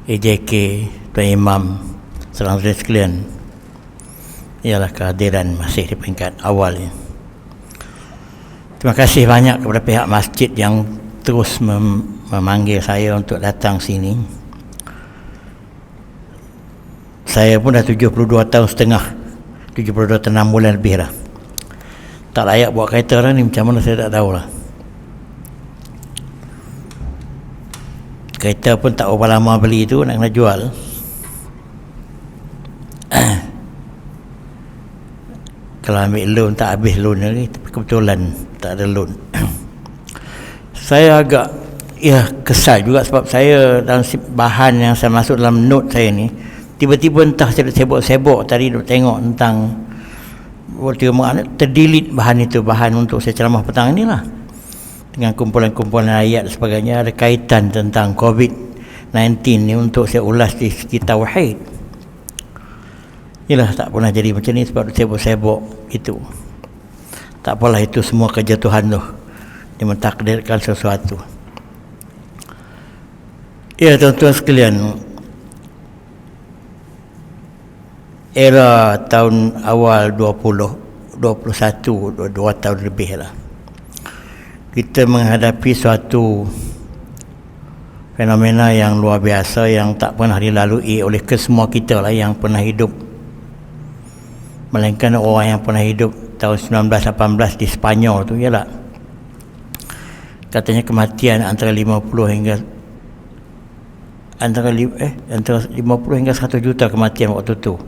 AJK, Tuan Imam, saudara-saudara sekalian, ialah kehadiran masih di peringkat awal ini. Terima kasih banyak kepada pihak masjid yang terus memanggil saya untuk datang sini. Saya pun dah 72 tahun setengah, 72 bulan lebih dah. Tak layak buat kereta lah ni, macam mana saya tak tahulah. Kereta pun tak berapa lama beli tu, nak kena jual. Kalau ambil loan tak habis loan lagi, tapi kebetulan tak ada loan. Saya agak kesal juga sebab saya dalam bahan yang saya masuk dalam note saya ni, tiba-tiba entah saya sibuk-sibuk tadi duk tengok tentang terdelete bahan itu, bahan untuk saya ceramah petang ni lah, dengan kumpulan-kumpulan ayat dan sebagainya, ada kaitan tentang COVID-19 ni untuk saya ulas di segi tauhid. Yalah, tak pernah jadi macam ni sebab sibuk-sibuk itu. Tak apalah, itu semua kerja Tuhan tu, dia mentakdirkan sesuatu. Ya tuan-tuan sekalian, era tahun awal 20, 21, 2 tahun lebih lah, kita menghadapi suatu fenomena yang luar biasa yang tak pernah dilalui oleh kesemua kita lah yang pernah hidup, melainkan orang yang pernah hidup tahun 1918 di Sepanyol tu. Ialah katanya kematian antara 50 hingga 100 juta kematian waktu tu,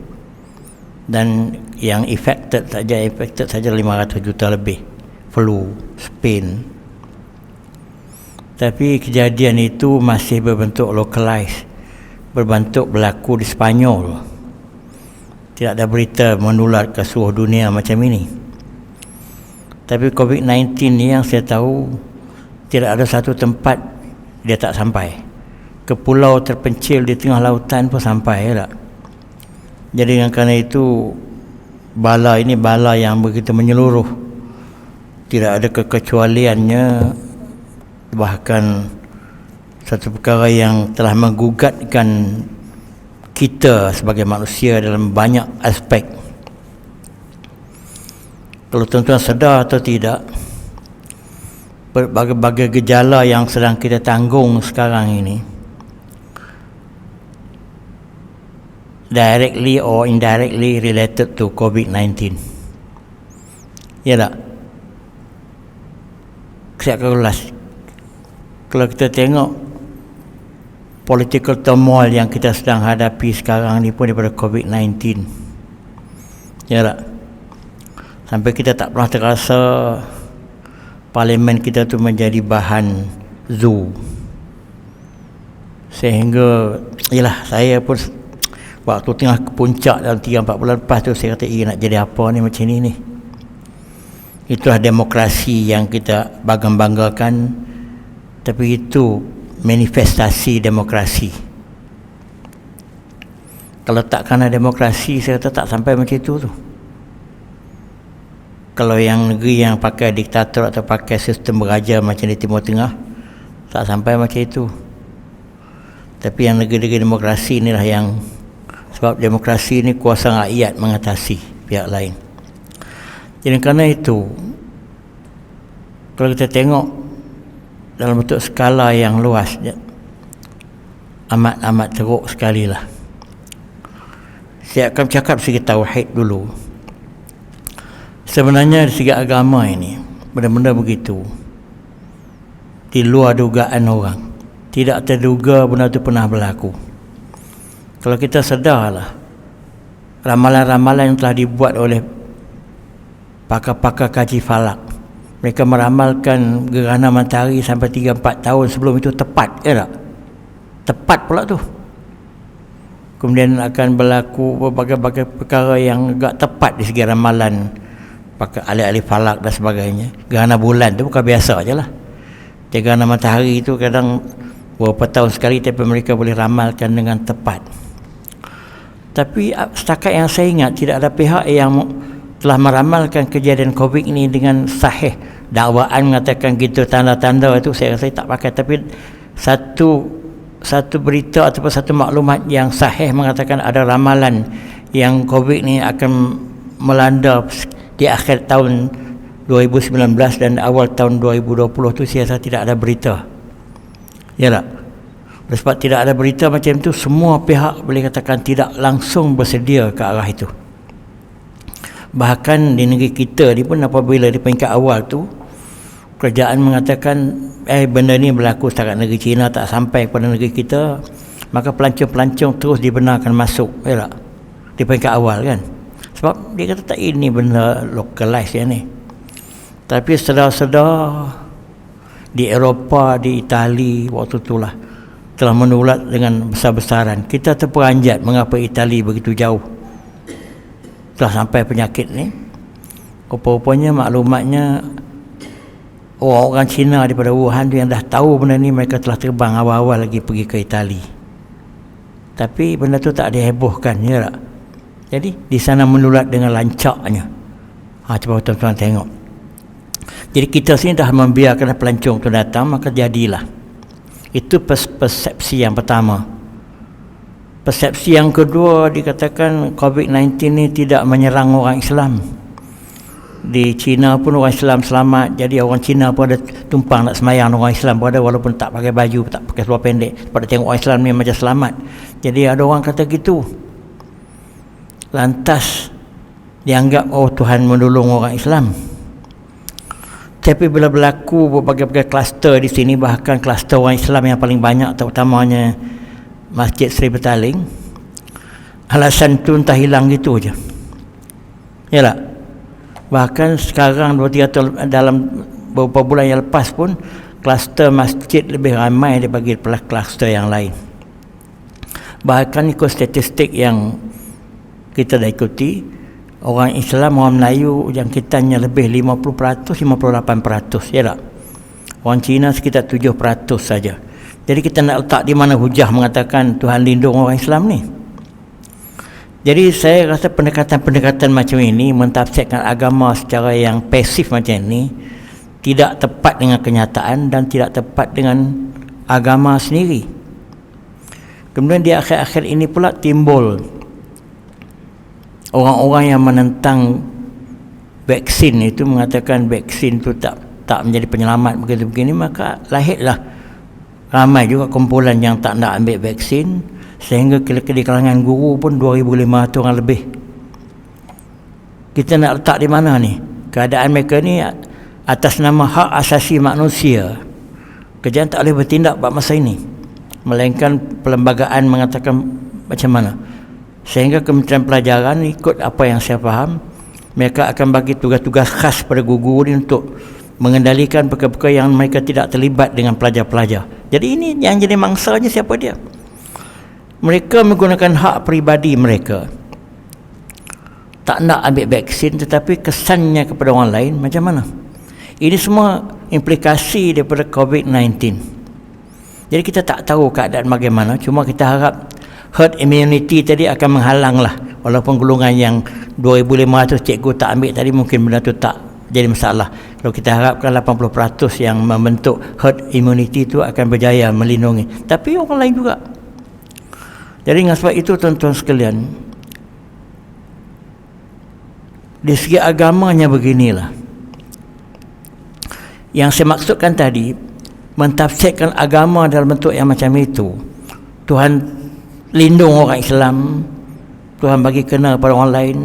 dan yang affected saja 500 juta lebih, flu, Spain. Tapi kejadian itu masih berbentuk localized, berbentuk berlaku di Sepanyol. Tidak ada berita menular ke seluruh dunia macam ini. Tapi COVID-19 ni yang saya tahu, tidak ada satu tempat dia tak sampai. Ke pulau terpencil di tengah lautan pun sampai tak? Jadi kerana itu, bala ini bala yang begitu menyeluruh, tidak ada kekecualiannya, bahkan satu perkara yang telah menggugatkan kita sebagai manusia dalam banyak aspek. Kalau tuan-tuan sedar atau tidak, berbagai gejala yang sedang kita tanggung sekarang ini, directly or indirectly related to COVID-19. Ya tak? Saya akan ulas. Kalau kita tengok political turmoil yang kita sedang hadapi sekarang ni pun daripada COVID-19. Ya tak? Sampai kita tak pernah terasa parlimen kita tu menjadi bahan zoo. Sehingga, yalah, saya pun waktu tengah puncak dalam 3-4 bulan lepas tu, saya kata, nak jadi apa ni macam ni. Itulah demokrasi yang kita bangga-banggakan, tapi itu manifestasi demokrasi. Kalau tak kerana demokrasi, saya kata tak sampai macam itu tu. Kalau yang negeri yang pakai diktator atau pakai sistem beraja macam di Timur Tengah, tak sampai macam itu. Tapi yang negeri-negeri demokrasi inilah yang, sebab demokrasi ini kuasa rakyat mengatasi pihak lain. Jadi kerana itu, kalau kita tengok dalam bentuk skala yang luas, amat teruk sekali lah. Saya akan cakap segi tauhid dulu. Sebenarnya dari segi agama ini, benda-benda begitu di luar dugaan orang, tidak terduga benda itu pernah berlaku. Kalau kita sedarlah, ramalan-ramalan yang telah dibuat oleh pakar-pakar kaji falak, mereka meramalkan gerhana matahari sampai 3-4 tahun sebelum itu tepat, tak? Tepat pula tu. Kemudian akan berlaku berbagai-bagai perkara yang agak tepat di segi ramalan pakai ahli-ahli falak dan sebagainya. Gerhana bulan tu bukan biasa je lah. Gerhana matahari tu kadang beberapa tahun sekali, tapi mereka boleh ramalkan dengan tepat. Tapi setakat yang saya ingat, tidak ada pihak yang telah meramalkan kejadian COVID ini dengan sahih. Dakwaan mengatakan gitu, tanda-tanda itu saya rasa tak pakai. Tapi satu satu berita ataupun satu maklumat yang sahih mengatakan ada ramalan yang COVID ni akan melanda di akhir tahun 2019 dan awal tahun 2020 tu, saya rasa tidak ada berita. Ya tak? Sebab tidak ada berita macam tu, semua pihak boleh katakan tidak langsung bersedia ke arah itu. Bahkan di negeri kita ni pun, apabila di peringkat awal tu kerajaan mengatakan benda ni berlaku setakat negeri China, tak sampai kepada negeri kita, maka pelancong-pelancong terus dibenarkan masuk, ya tak? Di peringkat awal kan. Sebab dia kata tak, ini benda localized yang ni. Tapi sedar-sedar di Eropah, di Itali waktu itulah telah menular dengan besar-besaran. Kita terperanjat mengapa Itali begitu jauh telah sampai penyakit ni. Rupa-rupanya maklumatnya orang-orang Cina daripada Wuhan tu yang dah tahu benda ni, mereka telah terbang awal-awal lagi pergi ke Itali. Tapi benda tu tak dihebohkan, ya tak? Jadi di sana menular dengan lancaknya. Cuba tuan-tuan tengok. Jadi kita sini dah membiarkan pelancong tu datang, maka jadilah. Itu persepsi yang pertama. Persepsi yang kedua, dikatakan COVID-19 ni tidak menyerang orang Islam. Di China pun orang Islam selamat. Jadi orang Cina pun ada tumpang nak semayang, orang Islam pun ada, walaupun tak pakai baju, tak pakai seluar pendek, pada tengok orang Islam ni macam selamat. Jadi ada orang kata gitu. Lantas dianggap Tuhan menolong orang Islam. Tapi bila berlaku berbagai-bagai kluster di sini, bahkan kluster orang Islam yang paling banyak, terutamanya Masjid Seri Petaling, alasan tu entah hilang gitu je. Ya tak? Bahkan sekarang 2-3 tahun, dalam beberapa bulan yang lepas pun, kluster masjid lebih ramai daripada kluster yang lain. Bahkan ikut statistik yang kita dah ikuti, orang Islam, orang Melayu jangkitannya lebih 50%, 58%, ya tak? Orang Cina sekitar 7% saja. Jadi kita nak letak di mana hujah mengatakan Tuhan lindung orang Islam ni? Jadi saya rasa pendekatan-pendekatan macam ini, mentafsirkan agama secara yang pasif macam ini, tidak tepat dengan kenyataan dan tidak tepat dengan agama sendiri. Kemudian di akhir-akhir ini pula timbul orang-orang yang menentang vaksin itu, mengatakan vaksin itu tak menjadi penyelamat begitu-begini, maka lahirlah ramai juga kumpulan yang tak nak ambil vaksin, sehingga di kalangan guru pun 2,500 orang lebih. Kita nak letak di mana ni? Keadaan mereka ni atas nama hak asasi manusia, kerajaan tak boleh bertindak pada masa ini, melainkan perlembagaan mengatakan macam mana. Sehingga Kementerian Pelajaran, ikut apa yang saya faham, mereka akan bagi tugas-tugas khas pada guru ni untuk mengendalikan perkara-perkara yang mereka tidak terlibat dengan pelajar-pelajar. Jadi ini yang jadi mangsanya siapa dia? Mereka menggunakan hak peribadi mereka, tak nak ambil vaksin, tetapi kesannya kepada orang lain macam mana? Ini semua implikasi daripada COVID-19. Jadi kita tak tahu keadaan bagaimana, cuma kita harap herd immunity tadi akan menghalanglah. Walaupun golongan yang 2,500 cikgu tak ambil tadi, mungkin benda tu tak jadi masalah. Kalau kita harapkan 80% yang membentuk herd immunity itu akan berjaya melindungi, tapi orang lain juga. Jadi dengan sebab itu tuan-tuan sekalian, di segi agamanya beginilah. Yang saya maksudkan tadi, mentafsirkan agama dalam bentuk yang macam itu. Tuhan lindung orang Islam, Tuhan bagi kena pada orang lain,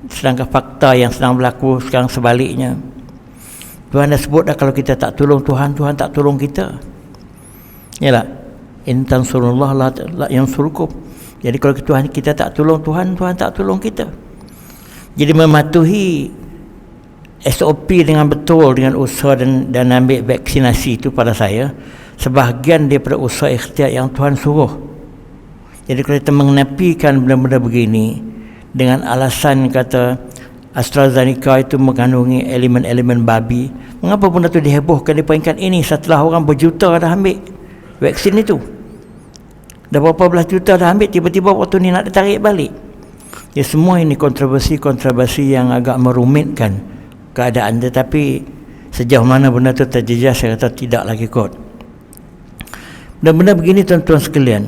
sedangkan fakta yang sedang berlaku sekarang sebaliknya. Tuhan dah sebut dah, kalau kita tak tolong Tuhan, Tuhan tak tolong kita. Yalah, in tansurullah la yansurkum. Jadi kalau Tuhan kita tak tolong Tuhan, Tuhan tak tolong kita. Jadi mematuhi SOP dengan betul, dengan usaha dan ambil vaksinasi itu, pada saya sebahagian daripada usaha ikhtiar yang Tuhan suruh. Jadi kalau kita mengenapikan benda-benda begini dengan alasan kata AstraZeneca itu mengandungi elemen-elemen babi, mengapa benda itu dihebohkan di peringkat ini setelah orang berjuta dah ambil vaksin itu? Dah berapa belas juta dah ambil, tiba-tiba waktu ni nak ditarik balik. Ya, semua ini kontroversi yang agak merumitkan keadaan, tetapi sejauh mana benda itu terjejas, saya kata tidak lagi kot. Dan benda begini tuan-tuan sekalian,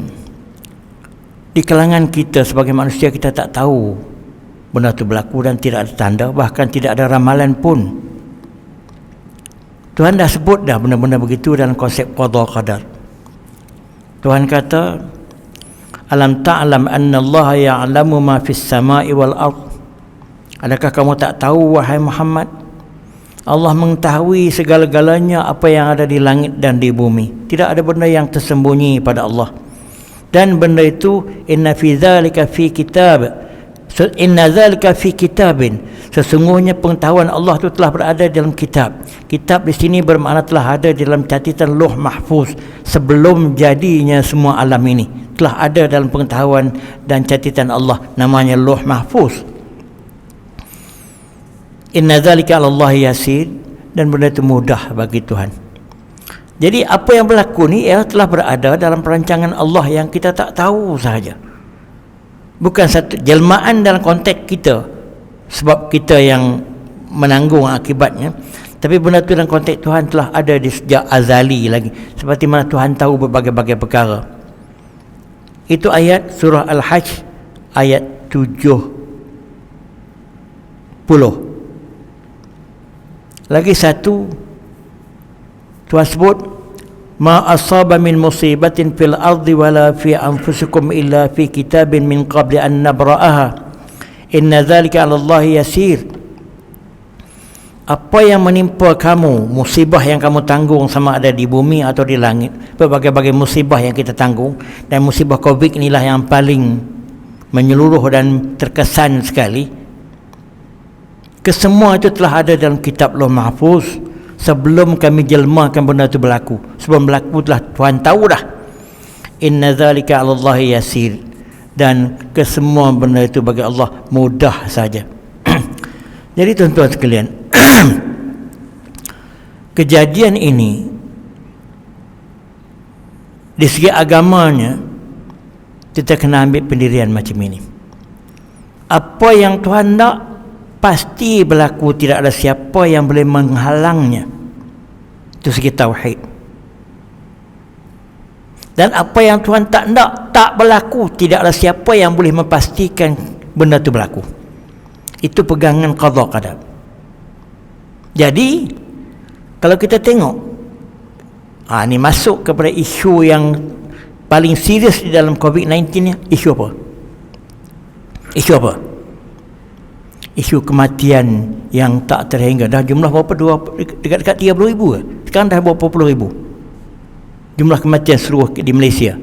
di kalangan kita sebagai manusia kita tak tahu benda itu berlaku dan tidak ada tanda, bahkan tidak ada ramalan pun. Tuhan dah sebut dah benda-benda begitu dalam konsep qada qadar. Tuhan kata, alam ta'lam anna Allah ya'lamu ma fis sama'i wal ard. Adakah kamu tak tahu wahai Muhammad, Allah mengetahui segala-galanya apa yang ada di langit dan di bumi. Tidak ada benda yang tersembunyi pada Allah. Dan benda itu inna fi dzalika fi kitab. Inna dzalika fi kitabin. Sesungguhnya pengetahuan Allah itu telah berada dalam kitab. Kitab di sini bermakna telah ada dalam catatan Lauh Mahfuz sebelum jadinya semua alam ini. Telah ada dalam pengetahuan dan catatan Allah, namanya Lauh Mahfuz. Inna dzalika 'ala Allah yasir, dan benda itu mudah bagi Tuhan. Jadi apa yang berlaku ni ialah telah berada dalam perancangan Allah yang kita tak tahu sahaja. Bukan satu jelmaan dalam konteks kita sebab kita yang menanggung akibatnya, tapi benda itu dalam konteks Tuhan telah ada di sejak azali lagi, seperti mana Tuhan tahu berbagai-bagai perkara. Itu ayat surah Al-Hajj ayat 70. Lagi satu Tuhan sebut, ma asaba min musibatin fil ardi wala fi anfusikum illa fi kitabin min qabli an nabra'aha inna dzalika 'ala Allah yasir. Apa yang menimpa kamu, musibah yang kamu tanggung, sama ada di bumi atau di langit, berbagai-bagai musibah yang kita tanggung, dan musibah Covid inilah yang paling menyeluruh dan terkesan sekali. Kesemua itu telah ada dalam kitab Lauh Mahfuz sebelum kami jelmakan benda itu berlaku. Sebelum berlaku telah Tuhan tahu dah. Inna dzalika 'ala Allah yasir, dan kesemua benda itu bagi Allah mudah saja. Jadi tuan-tuan sekalian, kejadian ini di segi agamanya kita kena ambil pendirian macam ini. Apa yang Tuhan nak pasti berlaku, tidak ada siapa yang boleh menghalangnya. Itu segi tauhid. Dan apa yang Tuhan tak nak, tak berlaku, tidak ada siapa yang boleh memastikan benda itu berlaku. Itu pegangan qada qadar. Jadi kalau kita tengok, ini masuk kepada isu yang paling serius di dalam COVID-19 ni. Isu apa? Isu apa? Isu kematian yang tak terhingga. Dah jumlah berapa? Dekat-dekat 30,000 ke? Sekarang dah berapa puluh ribu jumlah kematian seluruh di Malaysia.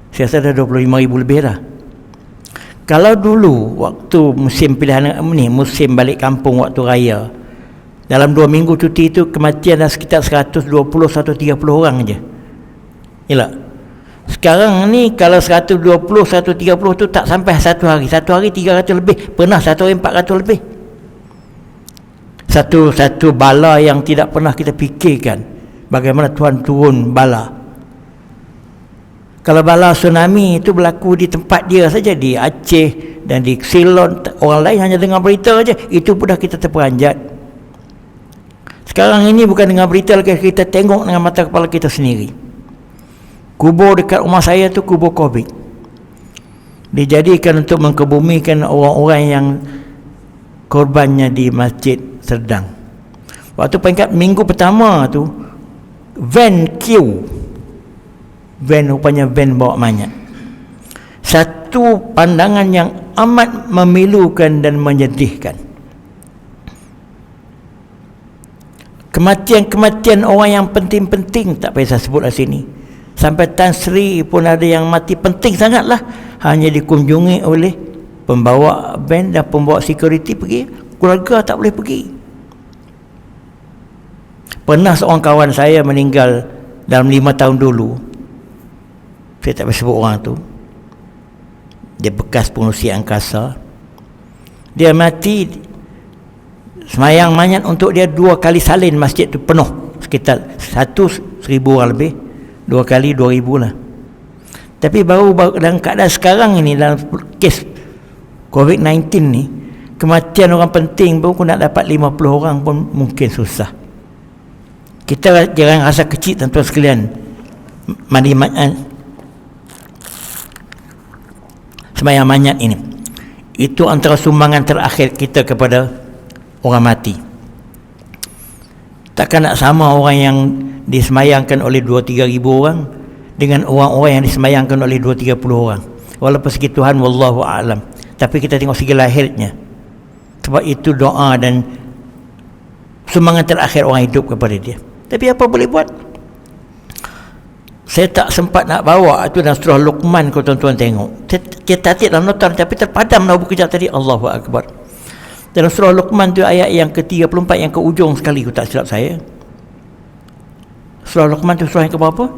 Saya rasa dah 25,000 lebih dah. Kalau dulu waktu musim pilihan ni, musim balik kampung waktu raya, dalam 2 minggu cuti itu kematian dah sekitar 120-130 orang je. Yalah. Sekarang ni kalau 120-130 tu tak sampai satu hari. Satu hari 300 lebih. Pernah satu hari 400 lebih. Satu bala yang tidak pernah kita fikirkan. Bagaimana Tuhan turun bala. Kalau bala tsunami itu berlaku di tempat dia saja, di Aceh dan di Ceylon, orang lain hanya dengar berita saja, itu pun dah kita terperanjat. Sekarang ini bukan dengar berita lagi, kita tengok dengan mata kepala kita sendiri. Kubur dekat rumah saya tu kubur Covid. Dijadikan untuk mengkebumikan orang-orang yang korbannya di Masjid Serdang. Waktu peringkat minggu pertama tu, van queue. Van rupanya van bawa mayat. Satu pandangan yang amat memilukan dan menyedihkan. Kematian-kematian orang yang penting-penting tak payah saya sebut di sini. Sampai Tan Sri pun ada yang mati penting sangatlah, hanya dikunjungi oleh pembawa band dan pembawa security pergi, keluarga tak boleh pergi. Pernah seorang kawan saya meninggal dalam 5 tahun dulu, saya tak boleh sebut orang tu, dia bekas pengurusi angkasa. Dia mati, semayang mayat untuk dia 2 kali salin, masjid tu penuh, sekitar 1,000 orang lebih, 2 kali 2,000 lah. Tapi baru dalam keadaan sekarang ini, dalam kes COVID-19 ni, kematian orang penting pun nak dapat 50 orang pun mungkin susah. Kita jangan rasa kecil tuan-tuan sekalian. mandi sembahyang mayat ini, itu antara sumbangan terakhir kita kepada orang mati. Takkan nak sama orang yang disemayangkan oleh 2-3 ribu orang dengan orang-orang yang disemayangkan oleh 2-30 orang. Walaupun segi Tuhan wallahu a'lam, tapi kita tengok segi lahirnya. Sebab itu doa dan sumbangan terakhir orang hidup kepada dia. Tapi apa boleh buat? Saya tak sempat nak bawa itu dalam surah Luqman, kalau tuan-tuan tengok. Kita tak dalam notan, tapi terpadam dalam buku kejap tadi. Allahu Akbar. Dalam surah Luqman tu ayat yang ke-34, yang ke ujung sekali, aku tak silap saya. Surah Luqman tu surah yang ke berapa?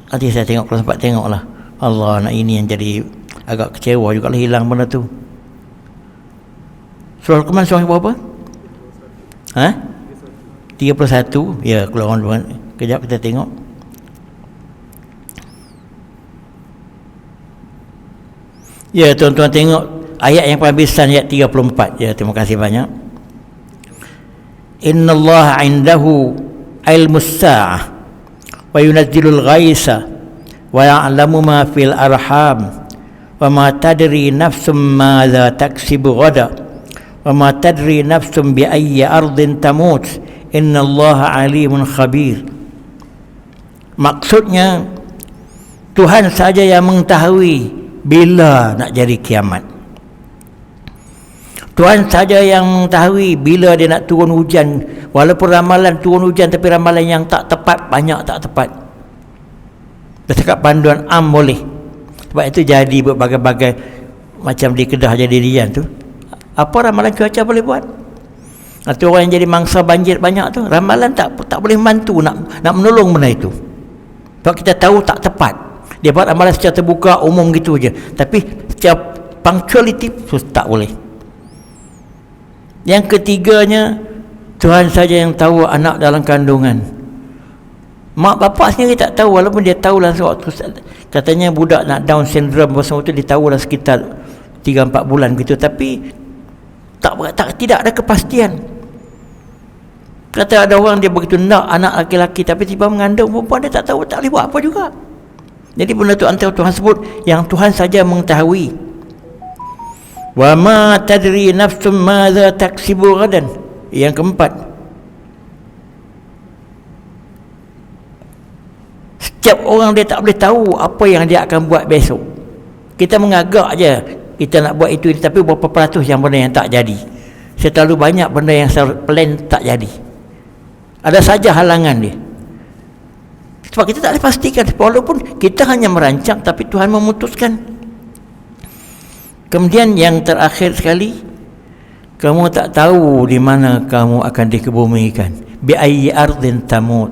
Nanti saya tengok, kalau sempat tengok lah. Allah, nak ini yang jadi agak kecewa juga lah, hilang benda tu. Surah Luqman surah yang berapa? 31. Ya, kalau orang kejap kita tengok. Ya, tuan-tuan tengok ayat yang penghabisan, ayat 34. Ya, terima kasih banyak. Innallaha 'indahu ilmus sa'ah wa yunazzilul ghaisa wa ya'lamu ma fil arham wa ma tadri nafsum madza taksibu ghada wa ma tadri nafsum bi ayyi ardin tamut innallaha 'alimun khabir. Maksudnya, Tuhan saja yang mengetahui bila nak jadi kiamat. Tuhan saja yang mengetahui bila dia nak turun hujan. Walaupun ramalan turun hujan, tapi ramalan yang tak tepat, banyak tak tepat. Dia cakap panduan am boleh. Sebab itu jadi berbagai-bagai macam di Kedah jadi rian tu. Apa ramalan cuaca boleh buat? Atau orang yang jadi mangsa banjir banyak tu, ramalan tak boleh membantu nak menolong benda itu. Sebab kita tahu tak tepat. Dia buat amalan secara terbuka, umum gitu je. Tapi secara punctuality tak boleh. Yang ketiganya, Tuhan saja yang tahu anak dalam kandungan. Mak bapak sendiri tak tahu, walaupun dia tahulah sewaktu katanya budak nak Down syndrome pasal itu dia tahulah sekitar 3-4 bulan gitu, tapi tidak ada kepastian. Kata ada orang dia begitu nak anak laki-laki, tapi tiba mengandung perempuan, dia tak tahu, tak boleh buat apa juga. Jadi benda tu antara Tuhan sebut yang Tuhan saja mengetahui. Wa ma tadri nafsum madza taksibu ghadan. Yang keempat, setiap orang dia tak boleh tahu apa yang dia akan buat besok. Kita mengagak je kita nak buat itu, tapi berapa peratus yang benda yang tak jadi. Terlalu banyak benda yang plan tak jadi. Ada saja halangan dia. Sebab kita tak boleh pastikan, walaupun kita hanya merancang, tapi Tuhan memutuskan. Kemudian yang terakhir sekali, kamu tak tahu di mana kamu akan dikebumikan. Bi ayyi ardin tamut.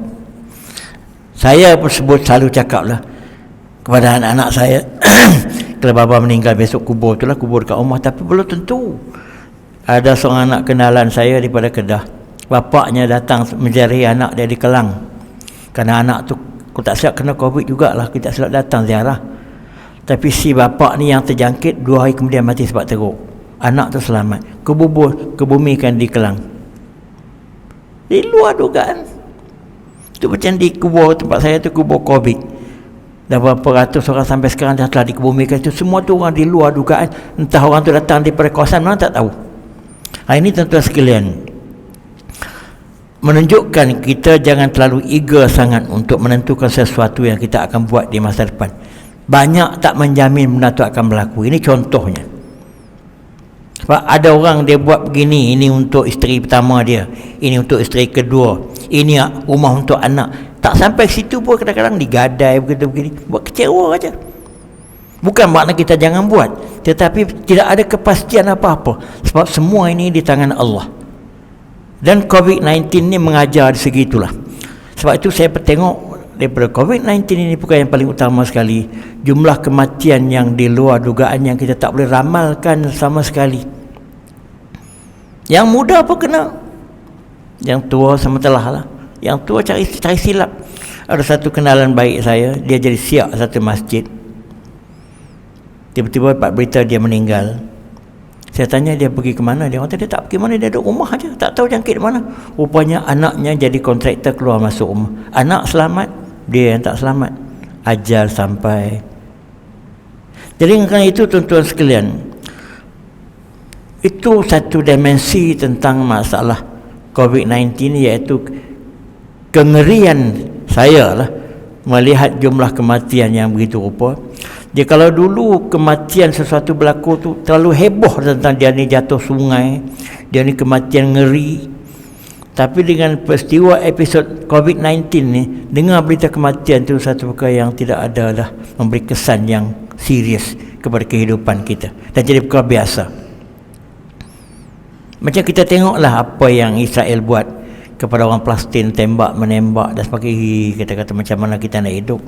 Saya pun selalu cakaplah kepada anak-anak saya, kalau bapa meninggal besok kubur itulah kubur kat rumah, tapi belum tentu. Ada seorang anak kenalan saya daripada Kedah, bapaknya datang menziarahi anak dia di Kelang, kerana anak tu aku tak silap kena COVID jugalah, kita tak silap datang ziarah. Tapi si bapak ni yang terjangkit 2 hari kemudian mati sebab teruk. Anak tu selamat, kebumikan di Kelang. Di luar dugaan. Itu macam di kubur tempat saya tu, kubur COVID. Dah berapa ratus orang sampai sekarang dah telah dikebumikan. Itu semua tu orang di luar dugaan. Entah orang tu datang daripada kawasan mana, tak tahu. Ini tuan-tuan sekalian, menunjukkan kita jangan terlalu eager sangat untuk menentukan sesuatu yang kita akan buat di masa depan. Banyak tak menjamin benda itu akan berlaku. Ini contohnya. Sebab ada orang dia buat begini, ini untuk isteri pertama dia, ini untuk isteri kedua, ini rumah untuk anak. Tak sampai ke situ pun kadang-kadang digadai begini, buat kecewa aja. Bukan makna kita jangan buat, tetapi tidak ada kepastian apa-apa. Sebab semua ini di tangan Allah. Dan COVID-19 ni mengajar di segi itulah. Sebab itu saya tengok daripada COVID-19 ini bukan yang paling utama sekali. Jumlah kematian yang di luar dugaan yang kita tak boleh ramalkan sama sekali. Yang muda pun kena. Yang tua sama telah lah. Yang tua cari silap. Ada satu kenalan baik saya, dia jadi siap satu masjid. Tiba-tiba dapat berita dia meninggal. Saya tanya dia pergi ke mana, dia kata dia tak pergi mana, dia duduk rumah aja, tak tahu jangkit mana. Rupanya anaknya jadi kontraktor keluar masuk rumah. Anak selamat, dia yang tak selamat. Ajal sampai. Jadi kerana itu tuan-tuan sekalian, itu satu dimensi tentang masalah COVID-19, iaitu kengerian saya lah melihat jumlah kematian yang begitu rupa. Dia kalau dulu kematian sesuatu berlaku tu terlalu heboh tentang dia ni jatuh sungai, dia ni kematian ngeri. Tapi dengan peristiwa episod COVID-19 ni, dengar berita kematian tu satu perkara yang tidak ada dah memberi kesan yang serius kepada kehidupan kita dan jadi perkara biasa. Macam kita tengoklah apa yang Israel buat kepada orang Palestin, tembak menembak dan sebagainya, kata-kata macam mana kita nak hidup.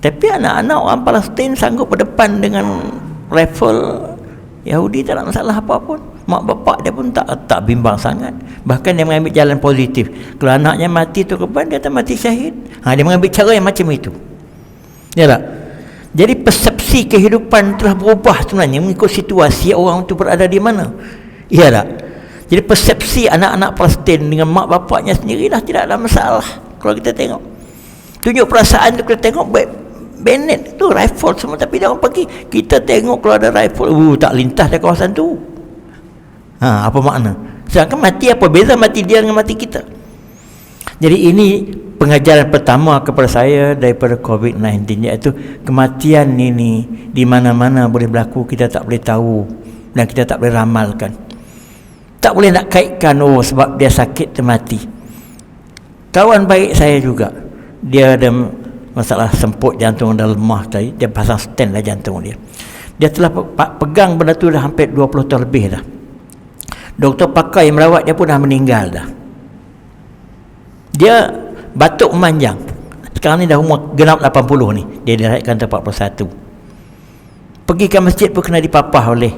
Tapi anak-anak orang Palestin sanggup berdepan dengan rifle Yahudi, tak ada masalah apa pun. Mak bapak dia pun tak bimbang sangat. Bahkan dia mengambil jalan positif. Kalau anaknya mati tu korban, dia tak mati syahid. Dia mengambil cara yang macam itu. Ya tak? Jadi persepsi kehidupan telah berubah sebenarnya mengikut situasi orang itu berada di mana. Ya tak? Jadi persepsi anak-anak Palestin dengan mak bapaknya sendiri dah tidak ada masalah. Kalau kita tengok, tunjuk perasaan tu, kita tengok bayonet tu, rifle semua, tapi dia orang pergi. Kita tengok kalau ada rifle, tak lintas dari kawasan tu. Apa makna? Sedangkan mati, apa beza mati dia dengan mati kita? Jadi ini pengajaran pertama kepada saya daripada COVID-19, iaitu kematian ini di mana-mana boleh berlaku, kita tak boleh tahu dan kita tak boleh ramalkan. Tak boleh nak kaitkan, sebab dia sakit dia mati. Kawan baik saya juga, dia ada masalah semput jantung dan lemah tadi, dia pasang stand lah jantung dia. Dia telah pegang benda tu dah hampir 20 tahun lebih dah. Doktor pakar yang merawat dia pun dah meninggal dah. Dia batuk memanjang. Sekarang ni dah umur genap 80 ni. Dia dilahirkan tahun 41. Pergi ke masjid pun kena dipapah oleh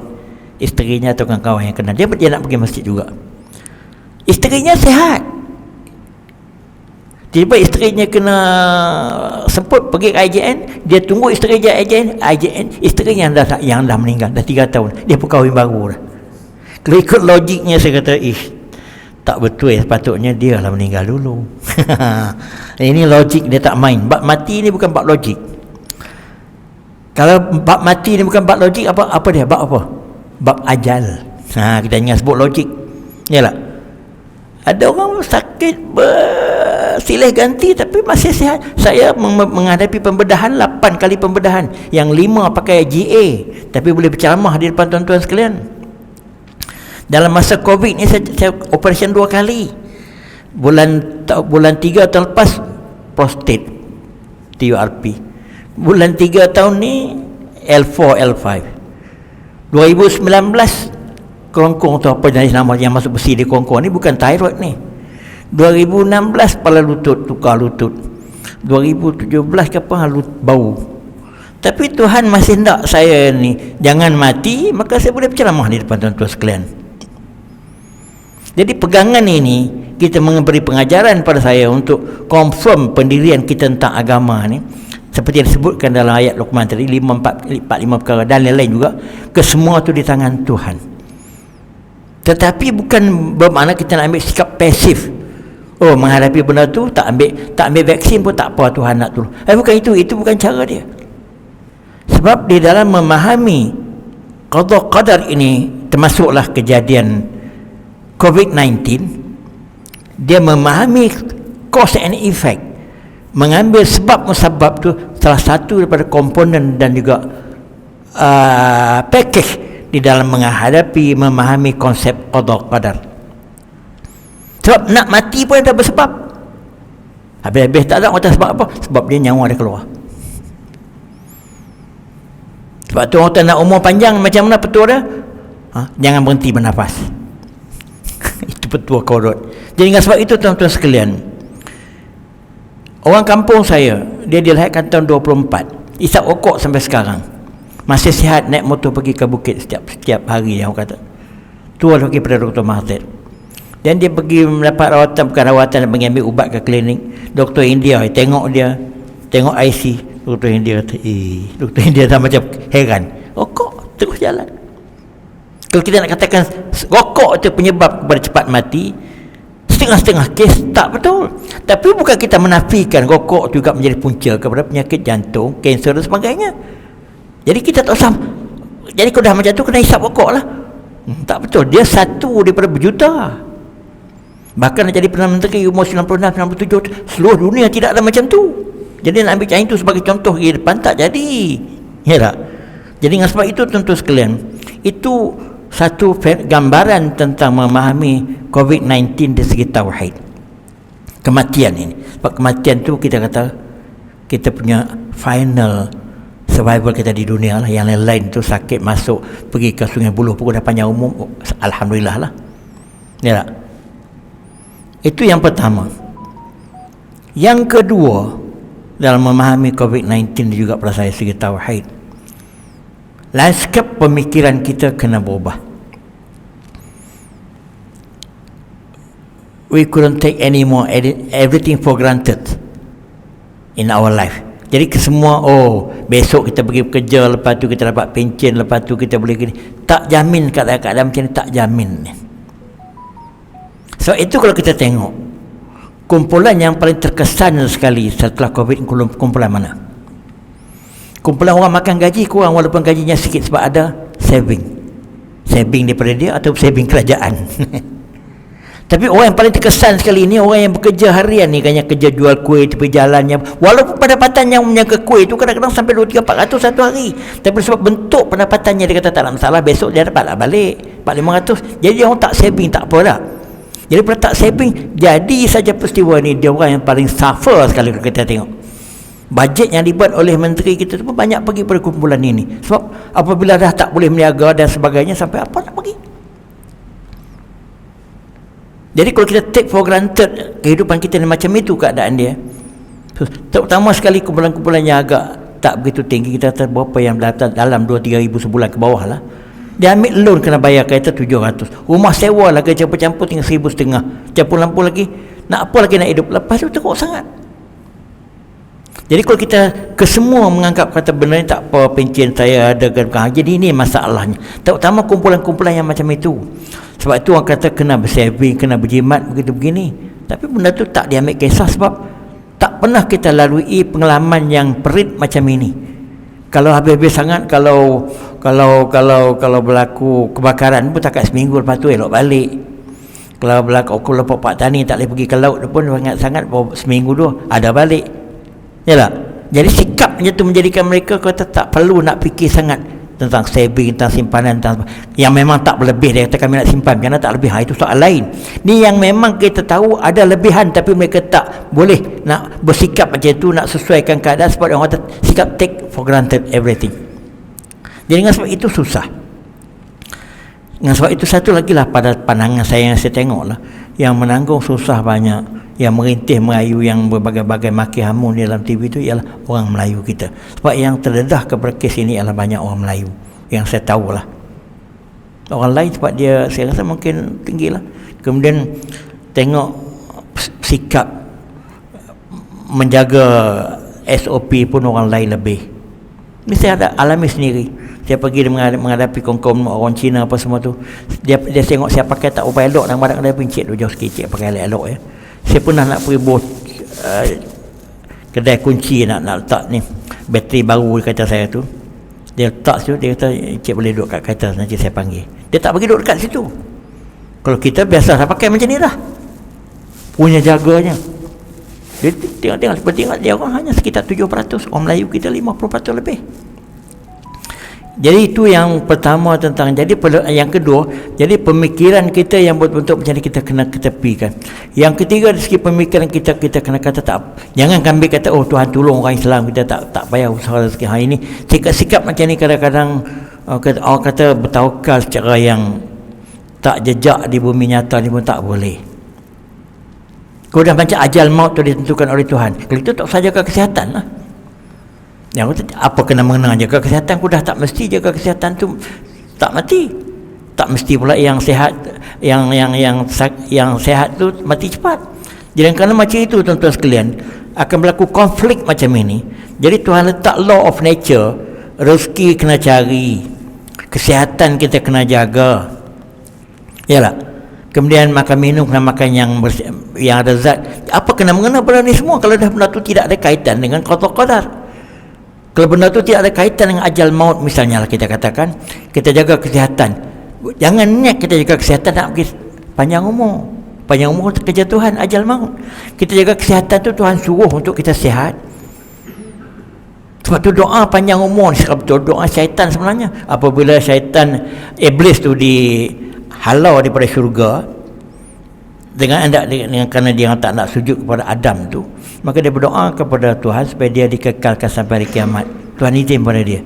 isterinya atau kawan-kawan yang kenal. Dia nak pergi masjid juga. Isterinya sihat. Tiba isterinya kena semput pergi ke IJN, dia tunggu isteri dia IJN, isterinya yang dah meninggal dah 3 tahun. Dia pun kahwin baru dah. Kalau ikut logiknya saya kata, tak betul, sepatutnya dia lah meninggal dulu. Ini logik dia tak main. Bab mati ni bukan bab logik. Kalau bab mati ni bukan bab logik, apa dia? Bab apa? Bab ajal. Kita ingat sebut logik. Yalah. Ada orang sakit silih ganti tapi masih sihat. Saya menghadapi pembedahan 8 kali pembedahan. Yang 5 pakai GA, tapi boleh berceramah di depan tuan-tuan sekalian. Dalam masa COVID ni saya operation 2 kali. Bulan 3 tahun lepas prostate TURP. Bulan 3 tahun ni L4 L5. 2019 kerongkong tu apa jenis nama yang masuk besi di kerongkong ni, bukan thyroid ni. 2016 kepala lutut, tukar lutut. 2017 kepala bau. Tapi Tuhan masih hendak saya ni jangan mati, maka saya boleh berceramah di depan tuan-tuan sekalian. Jadi pegangan ini kita memberi pengajaran pada saya untuk confirm pendirian kita tentang agama ni, seperti yang disebutkan dalam ayat Luqman tadi, 5 perkara dan lain-lain juga, kesemua tu di tangan Tuhan. Tetapi bukan bermakna kita nak ambil sikap pasif. Menghadapi benda tu tak ambil vaksin pun tak apa, Tuhan nak tolong. Bukan itu bukan cara dia. Sebab di dalam memahami qada qadar ini, termasuklah kejadian COVID-19, dia memahami cause and effect, mengambil sebab musabab tu salah satu daripada komponen dan juga package di dalam menghadapi memahami konsep qada qadar. Sebab nak mati pun ada bersebab. Habis-habis tak ada kata sebab apa? Sebab dia nyawa dia keluar. Sebab tu orang nak umur panjang macam mana petua dia? Jangan berhenti bernafas. Itu petua kodrat. Jadi dengan sebab itu tuan-tuan sekalian, orang kampung saya, dia dilahirkan tahun 24, isap rokok sampai sekarang, masih sihat, naik motor pergi ke bukit setiap hari, yang orang kata tua lagi pada Dr. Mahathir. Dan dia pergi mendapat rawatan, bukan rawatan, dia pergi ambil ubat ke klinik. Doktor India tengok dia, tengok IC, Doktor India kata, Doktor India dah macam heran, rokok terus jalan. Kalau kita nak katakan rokok itu penyebab kepada cepat mati, setengah-setengah kes tak betul. Tapi bukan kita menafikan rokok juga menjadi punca kepada penyakit jantung, kanser dan sebagainya. Jadi kita tak usah, jadi kalau dah macam tu kena hisap rokok lah. Tak betul. Dia satu daripada berjuta. Bahkan nak jadi Perdana Menteri umur 96, 97, seluruh dunia tidak ada macam tu. Jadi nak ambil macam itu sebagai contoh ke depan tak jadi. Ya tak? Jadi dengan sebab itu tentu sekalian, itu satu gambaran tentang memahami COVID-19 dari segi tauhid. Kematian ini. Sebab kematian tu kita kata kita punya final survival kita di dunia lah. Yang lain-lain tu sakit masuk pergi ke Sungai Buloh pukul dah panjang umum, alhamdulillah lah. Ya tak? Itu yang pertama. Yang kedua, dalam memahami COVID-19 juga pada saya segi tauhid, lanskap pemikiran kita kena berubah. We couldn't take any more everything for granted in our life. Jadi kesemua, besok kita pergi bekerja, lepas tu kita dapat pencen, lepas tu kita boleh gini. Tak jamin keadaan macam ni, tak jamin. So itu kalau kita tengok kumpulan yang paling terkesan sekali setelah COVID, kumpulan mana? Kumpulan orang makan gaji kurang walaupun gajinya sikit sebab ada saving daripada dia atau saving kerajaan. Tapi orang yang paling terkesan sekali ni orang yang bekerja harian ni, kan, yang kerja jual kuih tepi jalannya, walaupun pendapatan yang menjaga kuih tu kadang-kadang sampai 200-400 satu hari, tapi sebab bentuk pendapatannya dia kata tak ada masalah, besok dia dapatlah balik 400-500. Jadi dia orang tak saving, tak apa dah. Jadi pada tak saving, jadi saja peristiwa ni dia orang yang paling suffer sekali. Kalau kita tengok bajet yang dibuat oleh menteri kita tu pun banyak pergi pada kumpulan ini. Sebab apabila dah tak boleh meniaga dan sebagainya, sampai apa nak pergi. Jadi kalau kita take for granted kehidupan kita ni macam itu keadaan dia, terutama sekali kumpulan-kumpulan yang agak tak begitu tinggi, kita kata berapa yang dalam 2-3 ribu sebulan ke bawah lah, dia ambil loan kena bayar kereta 700, rumah sewa lagi campur-campur tinggal 1,500, campur lampu lagi, nak apa lagi nak hidup, lepas tu teruk sangat. Jadi kalau kita kesemua menganggap kata benda ni tak apa, pencen saya ada kan, jadi ini masalahnya, terutama kumpulan-kumpulan yang macam itu. Sebab itu orang kata kena bersaving, kena berjimat begitu begini. Tapi benda tu tak diambil kisah sebab tak pernah kita lalui pengalaman yang perit macam ini. Kalau habis-habis sangat, kalau berlaku kebakaran pun takat seminggu lepas tu elok balik. Kalau berlaku lepak Pak Tani tak boleh pergi ke laut pun sangat seminggu dua ada balik. Yalah. Jadi sikap macam tu menjadikan mereka kata tak perlu nak fikir sangat tentang saving, tentang simpanan, tentang yang memang tak berlebih. Dia kata kami nak simpan kerana tak lebih, itu soal lain. Ni yang memang kita tahu ada lebihan tapi mereka tak boleh nak bersikap macam itu, nak sesuaikan keadaan sebab orang kata sikap take for granted everything. Jadi dengan sebab itu susah. Dengan sebab itu satu lagi lah pada pandangan saya yang saya tengok lah, yang menanggung susah banyak, yang merintih merayu, yang berbagai-bagai maki hamun dalam TV itu ialah orang Melayu kita. Sebab yang terdedah kepada kes ini ialah banyak orang Melayu yang saya tahu lah. Orang lain sebab dia saya rasa mungkin tinggi lah. Kemudian tengok sikap menjaga SOP pun orang lain lebih. Ini saya ada alami sendiri. Saya pergi menghadapi kaum orang Cina apa semua tu, dia tengok saya pakai tak upaya elok, dan badan dia pincit tu jauh sikit, cik pakai elok ya. Saya pernah nak pergi kedai kunci nak letak ni bateri baru di kereta saya tu, dia letak situ, dia kata cik boleh duduk kat kereta, nanti saya panggil. Dia tak bagi duduk dekat situ. Kalau kita biasa saya pakai macam ni dah, punya jaganya. Dia tengok dia orang hanya sekitar 7%, orang Melayu kita 50% lebih. Jadi itu yang pertama tentang, jadi yang kedua, jadi pemikiran kita yang betul-betul macam ni kita kena ketepikan. Yang ketiga dari segi pemikiran kita kena kata tak, jangan ambil kata Tuhan tolong orang Islam, kita tak payah usaha rezeki. Ini sikap macam ni kadang-kadang orang kata bertawakal secara yang tak jejak di bumi nyata ni pun tak boleh. Kalau dah macam ajal maut tu ditentukan oleh Tuhan, kalau itu tak usah jaga kesihatan lah. Yang apa kena mengenang jaga kesihatan, aku dah tak mesti jaga kesihatan tu tak mati. Tak mesti pula yang sehat yang sehat tu mati cepat. Jadi kerana macam itu tuan-tuan sekalian, akan berlaku konflik macam ini. Jadi Tuhan letak law of nature, rezeki kena cari. Kesihatan kita kena jaga. Yalah. Kemudian makan minum kena makan yang ada zat. Apa kena mengena benda ni semua kalau dah benda tu tidak ada kaitan dengan qadar. Kalau benda tu tidak ada kaitan dengan ajal maut, misalnya lah kita katakan, kita jaga kesihatan. Jangan niat kita jaga kesihatan nak pergi panjang umur. Panjang umur kerja Tuhan, ajal maut. Kita jaga kesihatan tu Tuhan suruh untuk kita sihat. Sebab tu doa panjang umur ni betul doa syaitan sebenarnya. Apabila syaitan iblis tu dihalau daripada syurga dengan kerana dia tak nak sujud kepada Adam tu, maka dia berdoa kepada Tuhan supaya dia dikekalkan sampai hari kiamat. Tuhan izin pada dia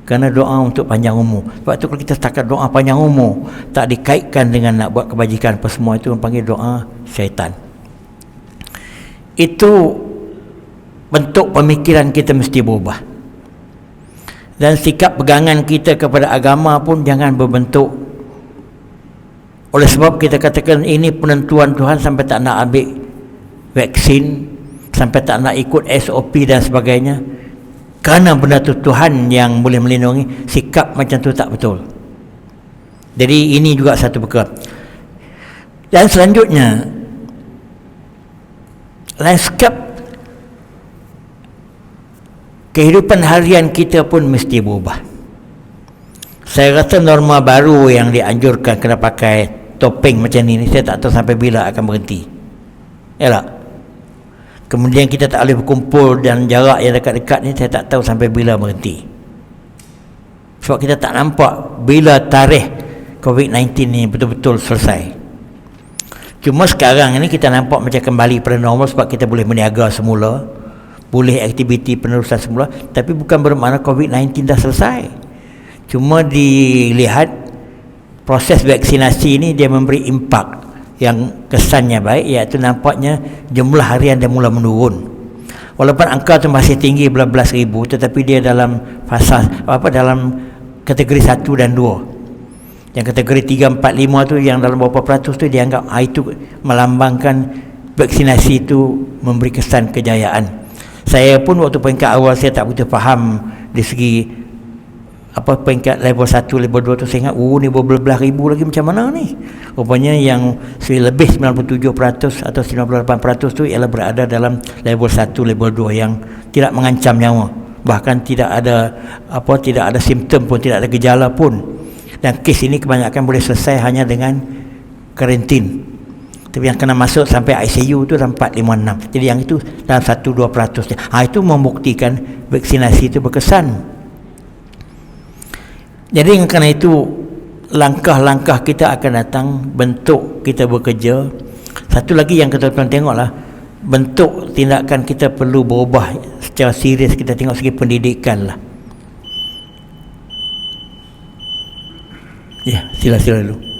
kerana doa untuk panjang umur. Sebab tu kalau kita setakat doa panjang umur tak dikaitkan dengan nak buat kebajikan apa semua, itu orang panggil doa syaitan. Itu bentuk pemikiran kita mesti berubah. Dan sikap pegangan kita kepada agama pun jangan berbentuk oleh sebab kita katakan ini penentuan Tuhan sampai tak nak ambil vaksin, sampai tak nak ikut SOP dan sebagainya. Kerana benda tu Tuhan yang boleh melindungi, sikap macam tu tak betul. Jadi ini juga satu perkara. Dan selanjutnya, lanskap kehidupan harian kita pun mesti berubah. Saya rasa norma baru yang dianjurkan kena pakai topeng macam ni, saya tak tahu sampai bila akan berhenti. Yalah. Kemudian kita tak boleh berkumpul dan jarak yang dekat-dekat ni, saya tak tahu sampai bila berhenti. Sebab kita tak nampak bila tarikh COVID-19 ni betul-betul selesai. Cuma sekarang ni kita nampak macam kembali pada normal sebab kita boleh berniaga semula, boleh aktiviti penerusan semula, tapi bukan bermakna COVID-19 dah selesai. Cuma dilihat proses vaksinasi ni dia memberi impak yang kesannya baik, iaitu nampaknya jumlah harian dia mula menurun. Walaupun angka tu masih tinggi belas ribu, tetapi dia dalam fasa dalam kategori 1 dan 2. Yang kategori 3, 4, 5 tu yang dalam berapa peratus tu dianggap itu melambangkan vaksinasi itu memberi kesan kejayaan. Saya pun waktu peringkat awal saya tak begitu faham di segi peringkat level 1, level 2 tu saya ingat ni berbelas ribu lagi macam mana ni. Rupanya yang lebih 97% atau 98% tu ialah berada dalam level 1, level 2 yang tidak mengancam nyawa. Bahkan tidak ada simptom pun, tidak ada gejala pun. Dan kes ini kebanyakan boleh selesai hanya dengan karantin. Tapi yang kena masuk sampai ICU tu dalam 4, 5, 6. Jadi yang itu dalam 1-2%. Itu membuktikan vaksinasi itu berkesan. Jadi kerana itu langkah-langkah kita akan datang, bentuk kita bekerja. Satu lagi yang kita tengoklah, bentuk tindakan kita perlu berubah secara serius. Kita tengok segi pendidikan lah. Ya, sila dulu.